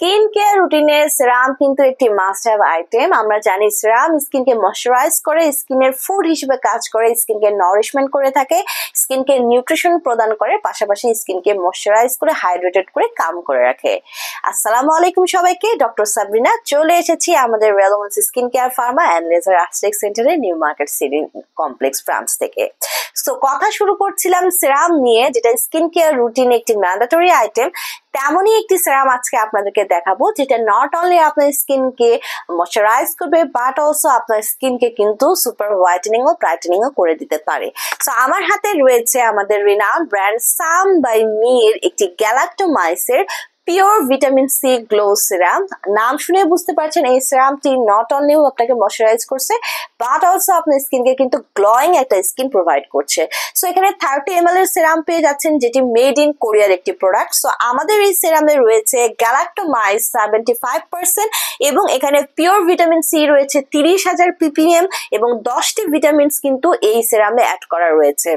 Skin care রুটিনে সেরাম কিন্তু একটি মাস্ট হ্যাভ আইটেম। আমরা জানি সেরাম স্কিনকে ময়শ্চারাইজ করে, স্কিনের ফুড হিসেবে কাজ করে, স্কিনকে নারিশমেন্ট করে থাকে, স্কিনকে নিউট্রিশন প্রদান করে, পাশাপাশি স্কিনকে ময়শ্চারাইজ করে হাইড্রেটেড করে কাম করে রাখে। আসসালামু আলাইকুম সবাইকে, ডক্টর সাবরিনা চলে এসেছি আমাদের relevance skin care pharma and laser aesthetic সেন্টারের new market city complex branch থেকে। সো কথা শুরু করছিলাম সেরাম নিয়ে, যেটা স্কিন কেয়ার রুটিনে একটি ম্যান্ডেটরি আইটেম। তেমনই একটি সেরাম আজকে আপনাদেরকে দেখাবো, যেটা নট অনলি আপনার স্কিনকে ময়শ্চারাইজ করবে, বাট অলসো আপনার স্কিনকে কিন্তু সুপার হোয়াইটেনিং ও ব্রাইটেনিং ও করে দিতে পারে। সো আমার হাতে রয়েছে আমাদের renowned brand Some By Mi এর একটি গ্যালাক্টোমাইসের pure vitamin C glow serum. নাম শুনে বুঝতে পারছেন এই সিরামটি নট অনলি আপনাকে ময়শ্চারাইজ করছে, বাট অলসো আপনার স্কিনকে কিন্তু গ্লোয়িং একটা স্কিন প্রোভাইড করছে। সো এখানে 30 ml এর সিরাম পেয়ে যাচ্ছেন, যেটি মেড ইন কোরিয়ার একটি প্রোডাক্ট। সো আমাদের এই সিরামে রয়েছে গ্যালাক্টোমাইজ 75% এবং এখানে পিওর ভিটামিন সি রয়েছে 30,000 ppm এবং 10টি ভিটামিনস কিন্তু এই সিরামে অ্যাড করা রয়েছে।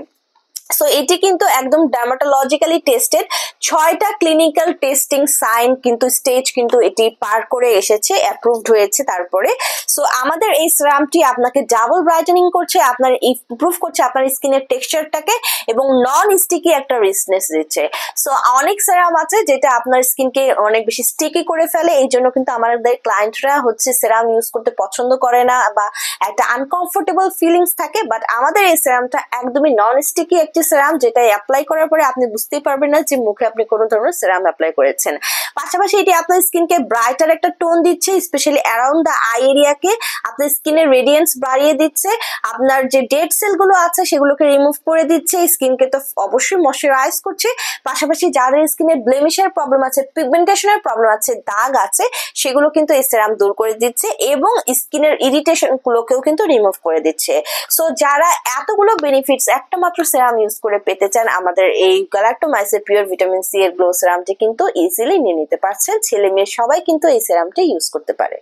সো এটি কিন্তু একদম ডার্মাটোলজিক্যালি টেস্টেড, 6টা ক্লিনিক্যাল টেস্টিং সাইন কিন্তু স্টেজ কিন্তু এটি পার করে এসেছে, অ্যাপ্রুভড হয়েছে তারপরে। সো আমাদের এই সিরামটি আপনাকে ডাবল ব্রাইটেনিং করছে, আপনার ইমপ্রুভ করছে আপনার স্কিনের টেক্সচারটাকে এবং নন স্টিকি একটা রিচনেস দিচ্ছে। সো অনেক সিরাম আছে যেটা আপনার স্কিনকে অনেক বেশি স্টিকি করে ফেলে, এই জন্য কিন্তু আমাদের ক্লায়েন্টরা সিরাম ইউজ করতে পছন্দ করে না বা একটা আনকমফোর্টেবল ফিলিংস থাকে। বাট আমাদের এই সিরামটা একদমই নন স্টিকি একটি সিরাম, যেটা অ্যাপ্লাই করার পরে আপনি বুঝতেই পারবেন না যে মুখে আপনি কোনো ধরনের সিরাম অ্যাপ্লাই করেছেন। পাশাপাশি এটি আপনার স্কিনকে ব্রাইটার একটা টোন দিচ্ছে, স্পেশালি অ্যারাউন্ড দ্য আই এরিয়াকে আপনার স্কিনের রেডিয়েন্স বাড়িয়ে দিচ্ছে, আপনার যে ডেড সেল গুলো আছে সেগুলোকে রিমুভ করে দিচ্ছে, স্কিনকে তো অবশ্যই ময়শ্চারাইজ করছে। পাশাপাশি যাদের স্কিনে ব্লেমিশের প্রবলেম আছে, পিগমেন্টেশনের প্রবলেম আছে, দাগ আছে, সেগুলো কিন্তু এই সিরাম দূর করে দিচ্ছে এবং স্কিনের ইরিটেশন গুলোকেও কিন্তু রিমুভ করে দিচ্ছে। সো যারা এতগুলো বেনিফিটস একটা মাত্র সিরাম ইউজ করে পেতে চান, আমাদের এই গ্যালাক্টোমাইসের পিওর ভিটামিন সি এর গ্লো সিরামটি কিন্তু ইজিলি নিয়ে নিতে পারছেন। ছেলে মেয়ে সবাই কিন্তু এই সিরামটি ইউজ করতে পারে।